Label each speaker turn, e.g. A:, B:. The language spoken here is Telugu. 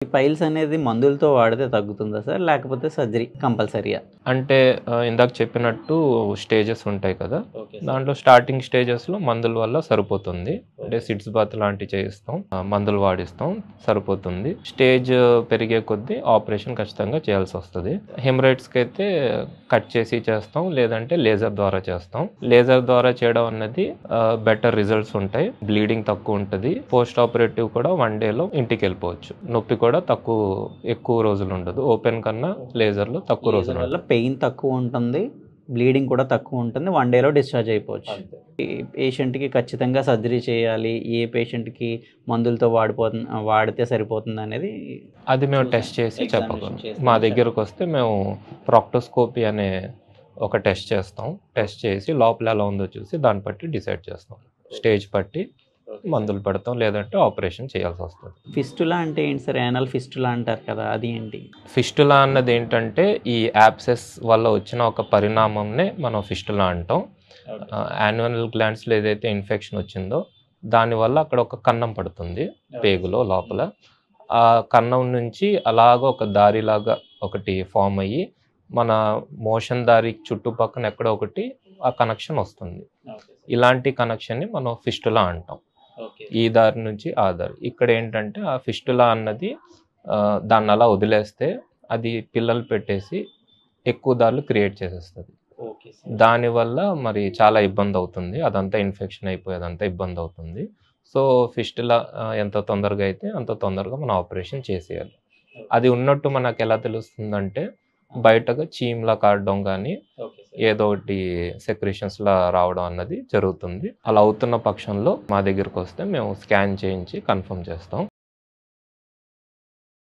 A: ఈ పైల్స్ అనేది మందులతో వాడితే తగ్గుతుందా సార్? లేకపోతే సర్జరీ కంపల్సరీయా?
B: అంటే ఇందాక చెప్పినట్టు స్టేజెస్ ఉంటాయి కదా!
A: ఓకే.
B: దాంట్లో స్టార్టింగ్ స్టేజెస్‌లో మందుల వల్ల సరిపోతుంది. అంటే సిట్స్ బాత్ లాంటివి చేయిస్తాం. మందులు వాడిస్తాం సరిపోతుంది. స్టేజ్ పెరిగే కొద్దీ ఆపరేషన్ ఖచ్చితంగా చేయాల్సొస్తది. హెమరాయిడ్స్‌కైతే కట్ చేసి చేస్తాం. లేదంటే లేజర్ ద్వారా చేస్తాం. లేజర్ ద్వారా చేయడం అన్నది బెటర్ రిజల్ట్స్ ఉంటాయి. బ్లీడింగ్ తక్కువ ఉంటది. పోస్ట్ ఆపరేటివ్ కూడా 1 డేలో ఇంటికెళ్ళిపోవచ్చు. నొప్పి కూడా ఎక్కువ రోజులు ఉండదు. ఓపెన్ కన్నా లేజర్‌లో తక్కువ రోజులు
A: వల్ల
B: ఉంటుంది.
A: పెయిన్ తక్కువ ఉంటుంది. బ్లీడింగ్ కూడా తక్కువ ఉంటుంది. 1 డేలో డిశ్చార్జ్ అయిపోవచ్చు. ఈ పేషెంట్‌కి ఖచ్చితంగా సర్జరీ చేయాలి. ఏ పేషెంట్‌కి మందులతో వాడితే సరిపోతుందనేది
B: అది మేము
A: చూసాం.
B: టెస్ట్ చేసి
A: ఎగ్జామినేషన్
B: చెప్పగలం.
A: చేస్తే
B: మా దగ్గరకొస్తే మేము ప్రాక్టోస్కోపీ అనే ఒక టెస్ట్ చేస్తాం. టెస్ట్ చేసి లోపల ఎలా ఉందో చూసి దాన్ని బట్టి డిసైడ్ చేస్తాం. స్టేజ్ బట్టి మందులు పెడతాం. లేదంటే ఆపరేషన్ చేయాల్సొస్తది.
A: ఫిస్టులా అంటే ఏంటి సార్? యానల్ ఫిస్టులా అంటారు కదా! అది ఏంటి?
B: ఫిస్టులా అన్నది ఏంటంటే ఈ యాబ్సెస్ వల్ల వచ్చిన ఒక పరిణామంనే మనం ఫిస్టులా అంటాం. యాన్యువల్ గ్లాండ్స్‌లో ఏదైతే ఇన్ఫెక్షన్ వచ్చిందో దానివల్ల అక్కడ ఒక కన్నం పడుతుంది పేగులో లోపల. ఆ కన్నం నుంచి అలాగా ఒక దారిలాగా ఒకటి ఫార్మ్ అయ్యి మన మోషన్ దారి చుట్టుపక్కన ఎక్కడో ఒకటి ఆ కనెక్షన్ వస్తుంది. ఇలాంటి కనెక్షన్‌ని మనం ఫిస్టులా అంటాం. ఈ దారి నుంచి ఆ దారి. ఇక్కడ ఏంటంటే ఆ ఫిస్టులా అన్నది దాన్ని అలా వదిలేస్తే అది పిల్లలు పెట్టేసి ఎక్కువ దారులు క్రియేట్ చేసేస్తది. దానివల్ల మరి చాలా ఇబ్బంది అవుతుంది. అదంతా ఇన్ఫెక్షన్ అయిపోయి అదంతా ఇబ్బంది అవుతుంది. సో, ఫిస్టులా ఎంత తొందరగా అయితే అంత తొందరగా మనం ఆపరేషన్ చేసేయాలి. అది ఉన్నట్టు మనకెలా తెలుస్తుందంటే బయటగా చీమ్‌లా కారడం గానీ, ఏదో ఒకటి సెక్రీషన్స్‌లా రావడం అన్నది జరుగుతుంది. అలా అవుతున్న పక్షంలో మా దగ్గరకొస్తే మేము స్కాన్ చేయించి కన్ఫర్మ్ చేస్తాం.